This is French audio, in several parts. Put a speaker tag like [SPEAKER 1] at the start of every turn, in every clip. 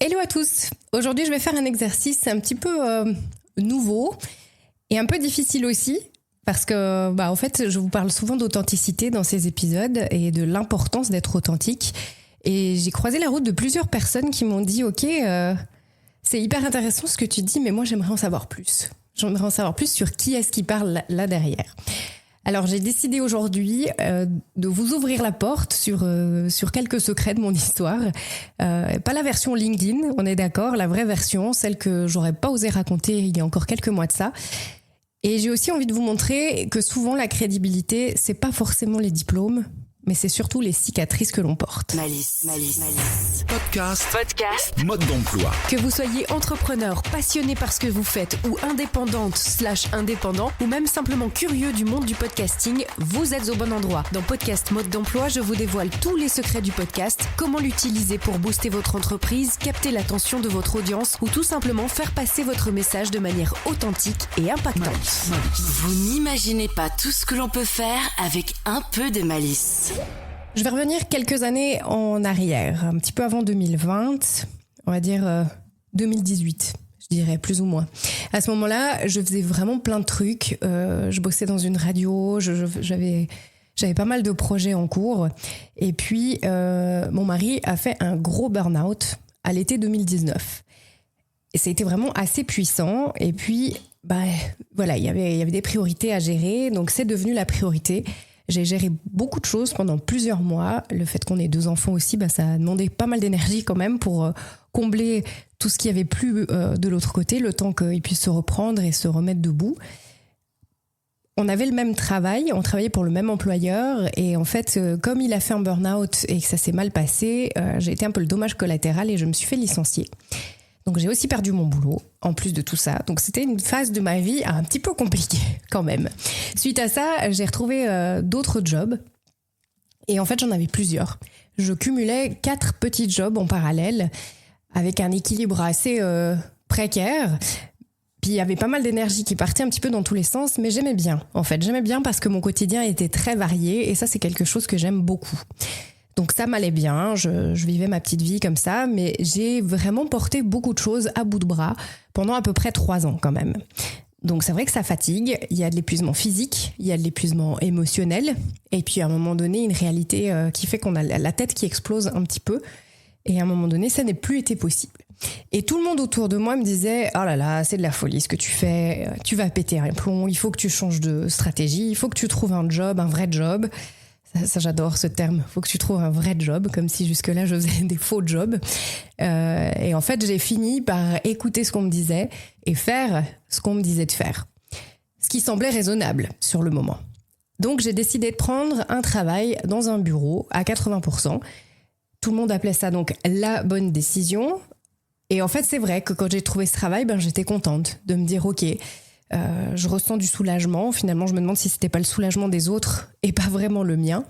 [SPEAKER 1] Hello à tous. Aujourd'hui, je vais faire un exercice un petit peu nouveau et un peu difficile aussi parce que, en fait, je vous parle souvent d'authenticité dans ces épisodes et de l'importance d'être authentique. Et j'ai croisé la route de plusieurs personnes qui m'ont dit « Ok, c'est hyper intéressant ce que tu dis, mais moi, j'aimerais en savoir plus. J'aimerais en savoir plus sur qui est-ce qui parle là derrière. » Alors, j'ai décidé aujourd'hui de vous ouvrir la porte sur quelques secrets de mon histoire. Pas la version LinkedIn, on est d'accord, la vraie version, celle que j'aurais pas osé raconter il y a encore quelques mois de ça. Et j'ai aussi envie de vous montrer que souvent la crédibilité, c'est pas forcément les diplômes, mais c'est surtout les cicatrices que l'on porte.
[SPEAKER 2] Malice.
[SPEAKER 3] Podcast. Mode d'emploi.
[SPEAKER 2] Que vous soyez entrepreneur, passionné par ce que vous faites ou indépendante/indépendant ou même simplement curieux du monde du podcasting, vous êtes au bon endroit. Dans Podcast Mode d'emploi, je vous dévoile tous les secrets du podcast, comment l'utiliser pour booster votre entreprise, capter l'attention de votre audience ou tout simplement faire passer votre message de manière authentique et impactante.
[SPEAKER 4] Vous n'imaginez pas tout ce que l'on peut faire avec un peu de malice.
[SPEAKER 1] Je vais revenir quelques années en arrière, un petit peu avant 2020, on va dire 2018, je dirais plus ou moins. À ce moment-là, je faisais vraiment plein de trucs. Je bossais dans une radio, j'avais pas mal de projets en cours. Et puis, mon mari a fait un gros burn-out à l'été 2019. Et ça a été vraiment assez puissant. Et puis, voilà, il y avait des priorités à gérer, donc c'est devenu la priorité. J'ai géré beaucoup de choses pendant plusieurs mois. Le fait qu'on ait 2 enfants aussi, ça a demandé pas mal d'énergie quand même pour combler tout ce qui avait plus de l'autre côté, le temps qu'ils puissent se reprendre et se remettre debout. On avait le même travail, on travaillait pour le même employeur et en fait, comme il a fait un burn-out et que ça s'est mal passé, j'ai été un peu le dommage collatéral et je me suis fait licencier. Donc j'ai aussi perdu mon boulot, en plus de tout ça. Donc c'était une phase de ma vie un petit peu compliquée quand même. Suite à ça, j'ai retrouvé d'autres jobs. Et en fait, j'en avais plusieurs. Je cumulais 4 petits jobs en parallèle, avec un équilibre assez précaire. Puis il y avait pas mal d'énergie qui partait un petit peu dans tous les sens, mais j'aimais bien. En fait, j'aimais bien parce que mon quotidien était très varié et ça, c'est quelque chose que j'aime beaucoup. Donc ça m'allait bien, je vivais ma petite vie comme ça, mais j'ai vraiment porté beaucoup de choses à bout de bras pendant à peu près 3 ans quand même. Donc c'est vrai que ça fatigue, il y a de l'épuisement physique, il y a de l'épuisement émotionnel, et puis à un moment donné, une réalité qui fait qu'on a la tête qui explose un petit peu, et à un moment donné, ça n'est plus été possible. Et tout le monde autour de moi me disait « Oh là là, c'est de la folie ce que tu fais, tu vas péter un plomb, il faut que tu changes de stratégie, il faut que tu trouves un job, un vrai job. » Ça, j'adore ce terme. Faut que tu trouves un vrai job, comme si jusque-là, je faisais des faux jobs. Et en fait, j'ai fini par écouter ce qu'on me disait et faire ce qu'on me disait de faire. Ce qui semblait raisonnable sur le moment. Donc, j'ai décidé de prendre un travail dans un bureau à 80%. Tout le monde appelait ça donc la bonne décision. Et en fait, c'est vrai que quand j'ai trouvé ce travail, j'étais contente de me dire « Ok ». Je ressens du soulagement. Finalement, je me demande si c'était pas le soulagement des autres et pas vraiment le mien.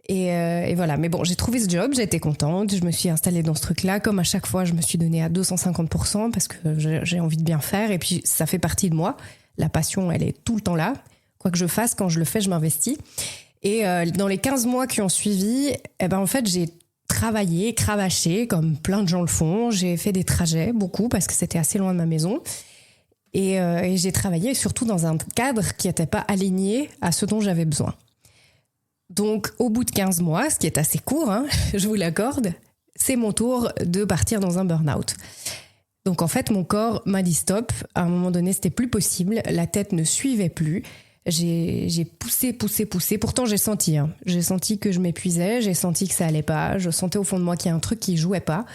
[SPEAKER 1] Et voilà. Mais bon, j'ai trouvé ce job, j'étais contente. Je me suis installée dans ce truc-là. Comme à chaque fois, je me suis donnée à 250% parce que j'ai envie de bien faire. Et puis, ça fait partie de moi. La passion, elle est tout le temps là. Quoi que je fasse, quand je le fais, je m'investis. Et dans les 15 mois qui ont suivi, en fait, j'ai travaillé, cravaché, comme plein de gens le font. J'ai fait des trajets, beaucoup, parce que c'était assez loin de ma maison. Et j'ai travaillé surtout dans un cadre qui n'était pas aligné à ce dont j'avais besoin. Donc, au bout de 15 mois, ce qui est assez court, je vous l'accorde, c'est mon tour de partir dans un burn-out. Donc, en fait, mon corps m'a dit stop. À un moment donné, c'était plus possible. La tête ne suivait plus. J'ai poussé. Pourtant, j'ai senti. J'ai senti que je m'épuisais. J'ai senti que ça allait pas. Je sentais au fond de moi qu'il y a un truc qui jouait pas.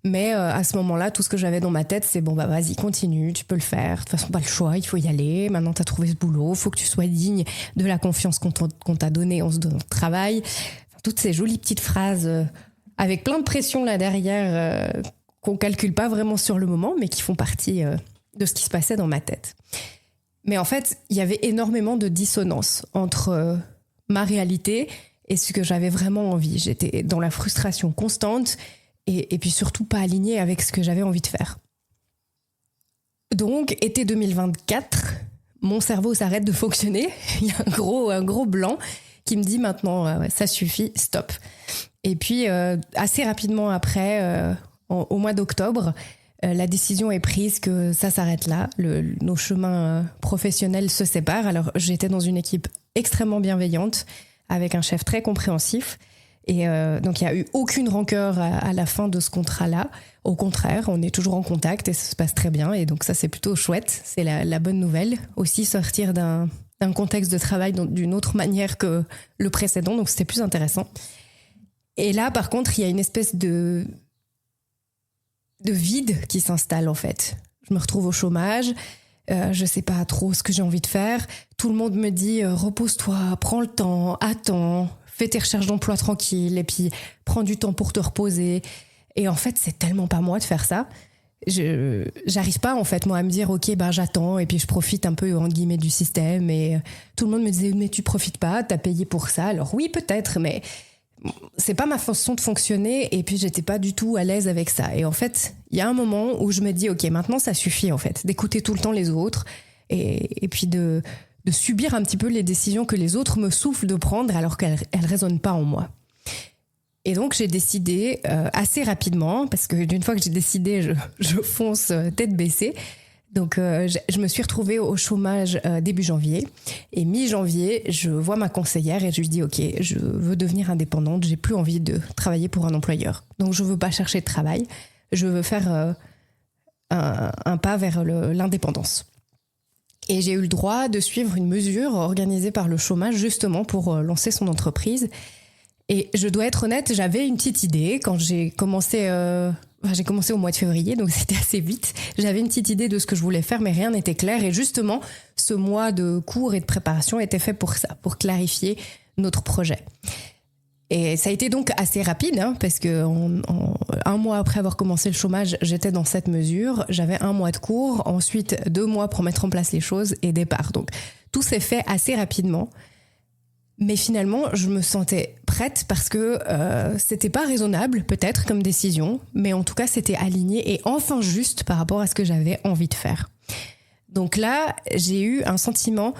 [SPEAKER 1] Mais à ce moment-là, tout ce que j'avais dans ma tête, c'est vas-y, continue, tu peux le faire. De toute façon, pas le choix, il faut y aller. Maintenant, t'as trouvé ce boulot, faut que tu sois digne de la confiance qu'on t'a donnée en ce travail. Enfin, toutes ces jolies petites phrases avec plein de pression là derrière qu'on calcule pas vraiment sur le moment, mais qui font partie de ce qui se passait dans ma tête. Mais en fait, il y avait énormément de dissonance entre ma réalité et ce que j'avais vraiment envie. J'étais dans la frustration constante. Et puis surtout pas aligné avec ce que j'avais envie de faire. Donc, été 2024, mon cerveau s'arrête de fonctionner. Il y a un gros blanc qui me dit maintenant, ça suffit, stop. Et puis, assez rapidement après, au mois d'octobre, la décision est prise que ça s'arrête là. Nos chemins professionnels se séparent. Alors, j'étais dans une équipe extrêmement bienveillante, avec un chef très compréhensif. Et donc, il n'y a eu aucune rancœur à la fin de ce contrat-là. Au contraire, on est toujours en contact et ça se passe très bien. Et donc, ça, c'est plutôt chouette. C'est la bonne nouvelle. Aussi, sortir d'un contexte de travail d'une autre manière que le précédent. Donc, c'était plus intéressant. Et là, par contre, il y a une espèce de vide qui s'installe, en fait. Je me retrouve au chômage. Je sais pas trop ce que j'ai envie de faire. Tout le monde me dit repose-toi, prends le temps, attends, fais tes recherches d'emploi tranquille et puis prends du temps pour te reposer. Et en fait, c'est tellement pas moi de faire ça. J'arrive pas en fait moi à me dire ok j'attends et puis je profite un peu entre guillemets du système. Et tout le monde me disait mais tu profites pas, t'as payé pour ça. Alors oui peut-être, mais c'est pas ma façon de fonctionner et puis j'étais pas du tout à l'aise avec ça. Et en fait, il y a un moment où je me dis ok, maintenant ça suffit en fait d'écouter tout le temps les autres et puis de subir un petit peu les décisions que les autres me soufflent de prendre alors qu'elles résonnent pas en moi. Et donc j'ai décidé assez rapidement, parce que d'une fois que j'ai décidé, je fonce tête baissée. Donc je me suis retrouvée au chômage début janvier. Et mi-janvier, je vois ma conseillère et je lui dis ok, je veux devenir indépendante, j'ai plus envie de travailler pour un employeur. Donc je veux pas chercher de travail, je veux faire un pas vers l'indépendance. Et j'ai eu le droit de suivre une mesure organisée par le chômage justement pour lancer son entreprise. Et je dois être honnête, j'avais une petite idée quand j'ai commencé au mois de février, donc c'était assez vite. J'avais une petite idée de ce que je voulais faire, mais rien n'était clair. Et justement, ce mois de cours et de préparation était fait pour ça, pour clarifier notre projet. Et ça a été donc assez rapide, parce que un mois après avoir commencé le chômage, j'étais dans cette mesure. J'avais 1 mois de cours, ensuite 2 mois pour mettre en place les choses et départ. Donc tout s'est fait assez rapidement. Mais finalement, je me sentais prête parce que c'était pas raisonnable, peut-être, comme décision, mais en tout cas, c'était aligné et enfin juste par rapport à ce que j'avais envie de faire. Donc là, j'ai eu un sentiment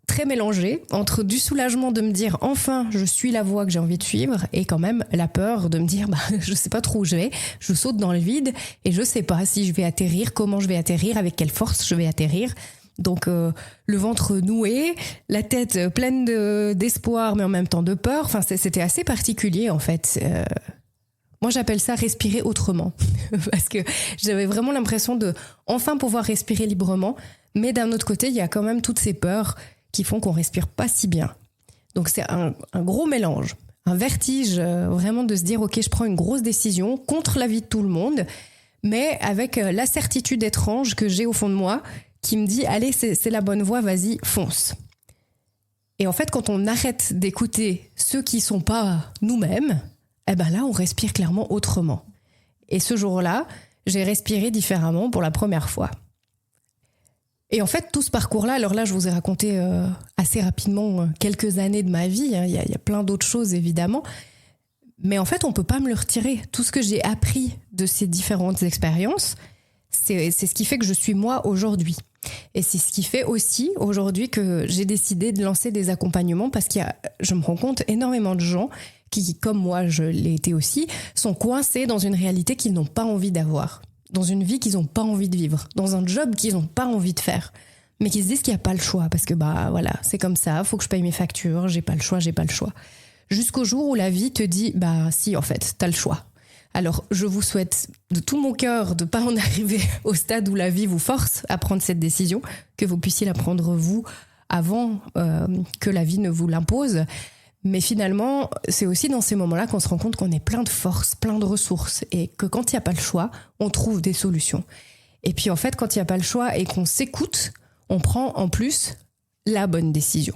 [SPEAKER 1] très mélangé entre du soulagement de me dire enfin, je suis la voie que j'ai envie de suivre et quand même la peur de me dire je sais pas trop où je vais, je saute dans le vide et je sais pas si je vais atterrir, comment je vais atterrir, avec quelle force je vais atterrir. Donc le ventre noué, la tête pleine d'espoir mais en même temps de peur. Enfin, c'était assez particulier en fait. Moi j'appelle ça respirer autrement parce que j'avais vraiment l'impression de enfin pouvoir respirer librement, mais d'un autre côté il y a quand même toutes ces peurs qui font qu'on respire pas si bien. Donc c'est un gros mélange, un vertige vraiment de se dire ok, je prends une grosse décision contre l'avis de tout le monde, mais avec la certitude étrange que j'ai au fond de moi qui me dit allez, c'est la bonne voie, vas-y, fonce. Et en fait, quand on arrête d'écouter ceux qui sont pas nous-mêmes, là, on respire clairement autrement. Et ce jour-là, j'ai respiré différemment pour la première fois. Et en fait, tout ce parcours-là, alors là, je vous ai raconté assez rapidement quelques années de ma vie. Il y a plein d'autres choses, évidemment. Mais en fait, on peut pas me le retirer. Tout ce que j'ai appris de ces différentes expériences, c'est ce qui fait que je suis moi aujourd'hui. Et c'est ce qui fait aussi aujourd'hui que j'ai décidé de lancer des accompagnements parce je me rends compte, énormément de gens qui, comme moi, je l'ai été aussi, sont coincés dans une réalité qu'ils n'ont pas envie d'avoir, dans une vie qu'ils n'ont pas envie de vivre, dans un job qu'ils n'ont pas envie de faire, mais qui se disent qu'il n'y a pas le choix parce que voilà, c'est comme ça, faut que je paye mes factures, j'ai pas le choix. Jusqu'au jour où la vie te dit si, en fait, t'as le choix. Alors, je vous souhaite de tout mon cœur de ne pas en arriver au stade où la vie vous force à prendre cette décision, que vous puissiez la prendre vous avant que la vie ne vous l'impose. Mais finalement, c'est aussi dans ces moments-là qu'on se rend compte qu'on est plein de force, plein de ressources et que quand il n'y a pas le choix, on trouve des solutions. Et puis en fait, quand il n'y a pas le choix et qu'on s'écoute, on prend en plus la bonne décision.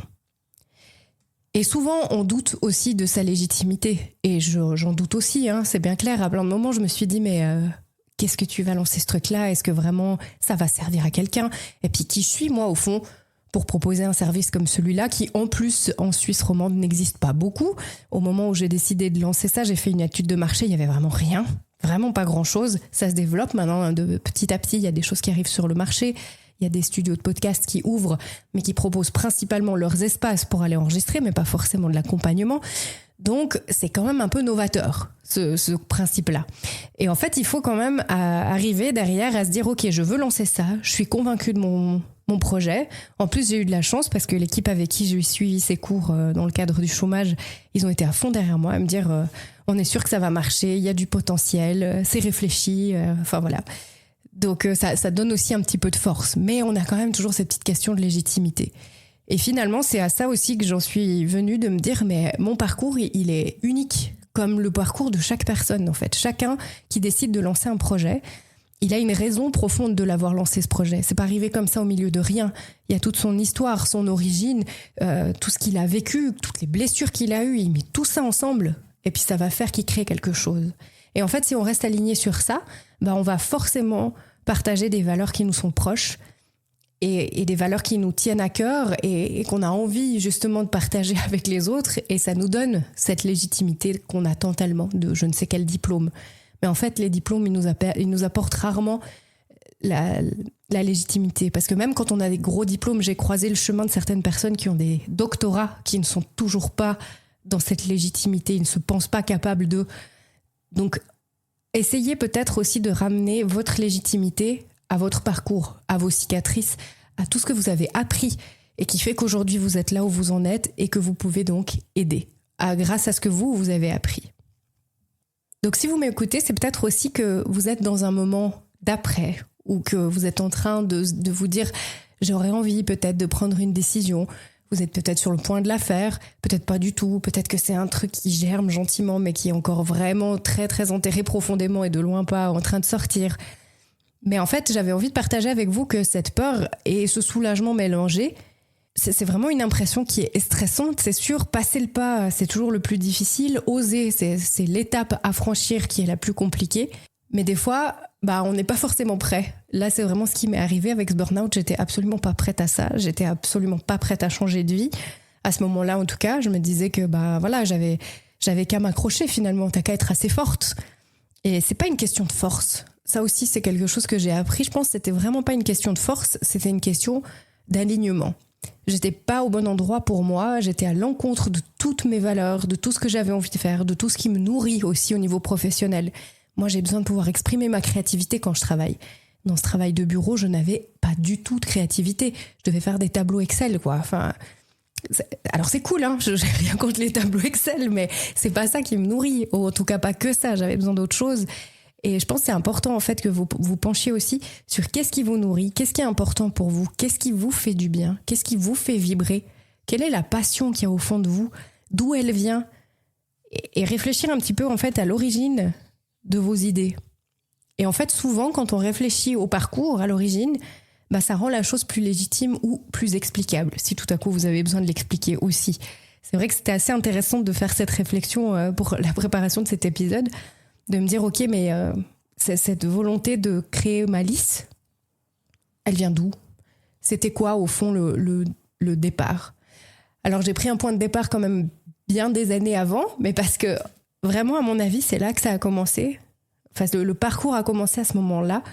[SPEAKER 1] Et souvent, on doute aussi de sa légitimité. Et j'en doute aussi, c'est bien clair. À plein de moments, je me suis dit, mais qu'est-ce que tu vas lancer ce truc-là ? Est-ce que vraiment ça va servir à quelqu'un ? Et puis, qui je suis, moi, au fond, pour proposer un service comme celui-là, qui, en plus, en Suisse romande, n'existe pas beaucoup. Au moment où j'ai décidé de lancer ça, j'ai fait une étude de marché, il n'y avait vraiment rien. Vraiment pas grand-chose. Ça se développe maintenant, de petit à petit, il y a des choses qui arrivent sur le marché. Il y a des studios de podcast qui ouvrent, mais qui proposent principalement leurs espaces pour aller enregistrer, mais pas forcément de l'accompagnement. Donc, c'est quand même un peu novateur, ce principe-là. Et en fait, il faut quand même arriver derrière à se dire, OK, je veux lancer ça, je suis convaincue de mon projet. En plus, j'ai eu de la chance parce que l'équipe avec qui j'ai suivi ces cours dans le cadre du chômage, ils ont été à fond derrière moi à me dire, on est sûr que ça va marcher, il y a du potentiel, c'est réfléchi, enfin voilà. Donc, ça donne aussi un petit peu de force. Mais on a quand même toujours cette petite question de légitimité. Et finalement, c'est à ça aussi que j'en suis venue de me dire, mais mon parcours, il est unique, comme le parcours de chaque personne, en fait. Chacun qui décide de lancer un projet, il a une raison profonde de l'avoir lancé, ce projet. C'est pas arrivé comme ça au milieu de rien. Il y a toute son histoire, son origine, tout ce qu'il a vécu, toutes les blessures qu'il a eues. Il met tout ça ensemble, et puis ça va faire qu'il crée quelque chose. Et en fait, si on reste aligné sur ça, on va forcément partager des valeurs qui nous sont proches, et des valeurs qui nous tiennent à cœur et qu'on a envie justement de partager avec les autres, et ça nous donne cette légitimité qu'on attend tellement de je ne sais quel diplôme. Mais en fait, les diplômes, ils nous apportent rarement la légitimité, parce que même quand on a des gros diplômes, j'ai croisé le chemin de certaines personnes qui ont des doctorats qui ne sont toujours pas dans cette légitimité, ils ne se pensent pas capables de... Donc, essayez peut-être aussi de ramener votre légitimité à votre parcours, à vos cicatrices, à tout ce que vous avez appris et qui fait qu'aujourd'hui vous êtes là où vous en êtes et que vous pouvez donc aider grâce à ce que vous avez appris. Donc si vous m'écoutez, c'est peut-être aussi que vous êtes dans un moment d'après ou que vous êtes en train de vous dire « j'aurais envie peut-être de prendre une décision ». Vous êtes peut-être sur le point de la faire, peut-être pas du tout, peut-être que c'est un truc qui germe gentiment mais qui est encore vraiment très très enterré profondément et de loin pas en train de sortir. Mais en fait, j'avais envie de partager avec vous que cette peur et ce soulagement mélangé, c'est vraiment une impression qui est stressante, c'est sûr. Passer le pas, c'est toujours le plus difficile. Oser, c'est l'étape à franchir qui est la plus compliquée. Mais des fois, on n'est pas forcément prêt. Là, c'est vraiment ce qui m'est arrivé avec ce burn-out. J'étais absolument pas prête à ça. J'étais absolument pas prête à changer de vie. À ce moment-là, en tout cas, je me disais que voilà, j'avais qu'à m'accrocher finalement. T'as qu'à être assez forte. Et c'est pas une question de force. Ça aussi, c'est quelque chose que j'ai appris. Je pense que c'était vraiment pas une question de force, c'était une question d'alignement. J'étais pas au bon endroit pour moi, j'étais à l'encontre de toutes mes valeurs, de tout ce que j'avais envie de faire, de tout ce qui me nourrit aussi au niveau professionnel. Moi, j'ai besoin de pouvoir exprimer ma créativité quand je travaille. Dans ce travail de bureau, je n'avais pas du tout de créativité. Je devais faire des tableaux Excel, quoi. Enfin, alors c'est cool, hein, j'ai rien contre les tableaux Excel, mais c'est pas ça qui me nourrit. Ou en tout cas, pas que ça, j'avais besoin d'autre chose. Et je pense que c'est important en fait que vous penchiez aussi sur qu'est-ce qui vous nourrit, qu'est-ce qui est important pour vous, qu'est-ce qui vous fait du bien, qu'est-ce qui vous fait vibrer, quelle est la passion qu'il y a au fond de vous, d'où elle vient, et réfléchir un petit peu en fait à l'origine de vos idées. Et en fait, souvent, quand on réfléchit au parcours, à l'origine, ça rend la chose plus légitime ou plus explicable, si tout à coup vous avez besoin de l'expliquer aussi. C'est vrai que c'était assez intéressant de faire cette réflexion pour la préparation de cet épisode, de me dire, ok, mais cette volonté de créer Malice, elle vient d'où ? C'était quoi, au fond, le départ ? Alors, j'ai pris un point de départ quand même bien des années avant, mais parce que, vraiment, à mon avis, c'est là que ça a commencé. Enfin, le parcours a commencé à ce moment-là,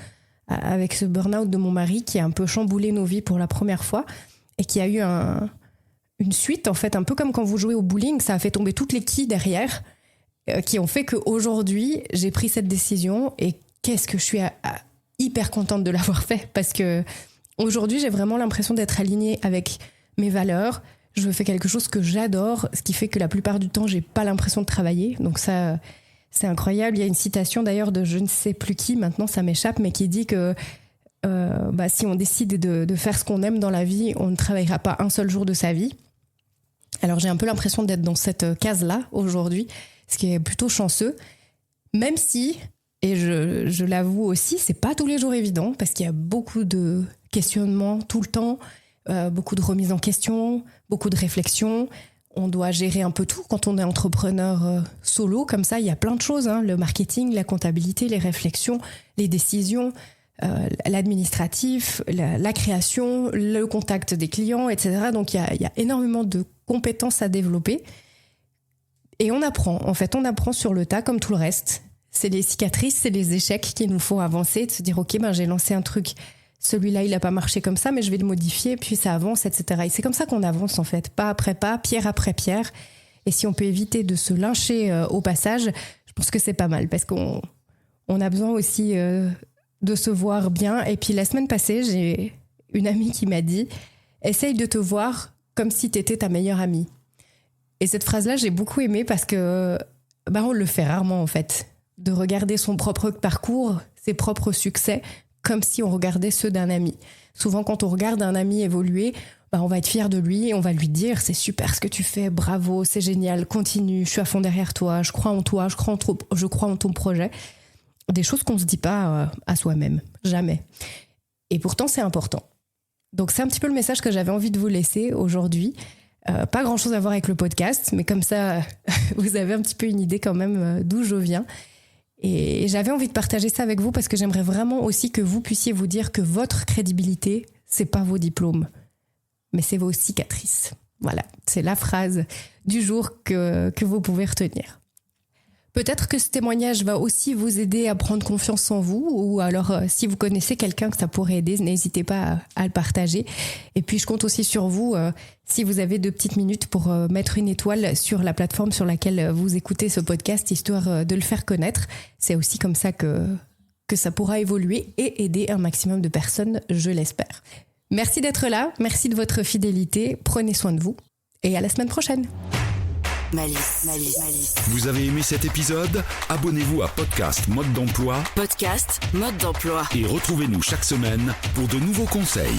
[SPEAKER 1] avec ce burn-out de mon mari qui a un peu chamboulé nos vies pour la première fois et qui a eu une suite, en fait, un peu comme quand vous jouez au bowling, ça a fait tomber toutes les quilles derrière, qui ont fait qu'aujourd'hui, j'ai pris cette décision et qu'est-ce que je suis hyper contente de l'avoir fait, parce que aujourd'hui, j'ai vraiment l'impression d'être alignée avec mes valeurs. Je fais quelque chose que j'adore, ce qui fait que la plupart du temps, j'ai pas l'impression de travailler. Donc ça, c'est incroyable. Il y a une citation d'ailleurs de je ne sais plus qui, maintenant ça m'échappe, mais qui dit que si on décide de faire ce qu'on aime dans la vie, on ne travaillera pas un seul jour de sa vie. Alors j'ai un peu l'impression d'être dans cette case-là aujourd'hui, ce qui est plutôt chanceux, même si, et je l'avoue aussi, c'est pas tous les jours évident, parce qu'il y a beaucoup de questionnements tout le temps, beaucoup de remises en question, beaucoup de réflexions. On doit gérer un peu tout quand on est entrepreneur solo, comme ça, il y a plein de choses, hein, le marketing, la comptabilité, les réflexions, les décisions, l'administratif, la création, le contact des clients, etc. Donc il y a énormément de compétences à développer. Et on apprend sur le tas comme tout le reste. C'est les cicatrices, c'est les échecs qui nous font avancer, de se dire ok, j'ai lancé un truc, celui-là il n'a pas marché comme ça, mais je vais le modifier, puis ça avance, etc. Et c'est comme ça qu'on avance en fait, pas après pas, pierre après pierre. Et si on peut éviter de se lyncher au passage, je pense que c'est pas mal parce qu'on a besoin aussi de se voir bien. Et puis la semaine passée, j'ai une amie qui m'a dit « Essaye de te voir comme si t'étais ta meilleure amie ». Et cette phrase-là, j'ai beaucoup aimé parce que on le fait rarement en fait. De regarder son propre parcours, ses propres succès, comme si on regardait ceux d'un ami. Souvent, quand on regarde un ami évoluer, on va être fier de lui et on va lui dire « C'est super ce que tu fais, bravo, c'est génial, continue, je suis à fond derrière toi, je crois en toi, je crois en ton projet ». Des choses qu'on ne se dit pas à soi-même, jamais. Et pourtant, c'est important. Donc, c'est un petit peu le message que j'avais envie de vous laisser aujourd'hui. Pas grand-chose à voir avec le podcast, mais comme ça, vous avez un petit peu une idée quand même d'où je viens. Et j'avais envie de partager ça avec vous parce que j'aimerais vraiment aussi que vous puissiez vous dire que votre crédibilité, c'est pas vos diplômes, mais c'est vos cicatrices. Voilà, c'est la phrase du jour que vous pouvez retenir. Peut-être que ce témoignage va aussi vous aider à prendre confiance en vous, ou alors si vous connaissez quelqu'un que ça pourrait aider, n'hésitez pas à le partager. Et puis je compte aussi sur vous, si vous avez 2 petites minutes pour mettre une étoile sur la plateforme sur laquelle vous écoutez ce podcast, histoire de le faire connaître. C'est aussi comme ça que ça pourra évoluer et aider un maximum de personnes, je l'espère. Merci d'être là, merci de votre fidélité, prenez soin de vous et à la semaine prochaine.
[SPEAKER 4] Malice.
[SPEAKER 3] Vous avez aimé cet épisode ? Abonnez-vous à Podcast Mode d'Emploi.
[SPEAKER 4] Podcast Mode d'Emploi.
[SPEAKER 3] Et retrouvez-nous chaque semaine pour de nouveaux conseils.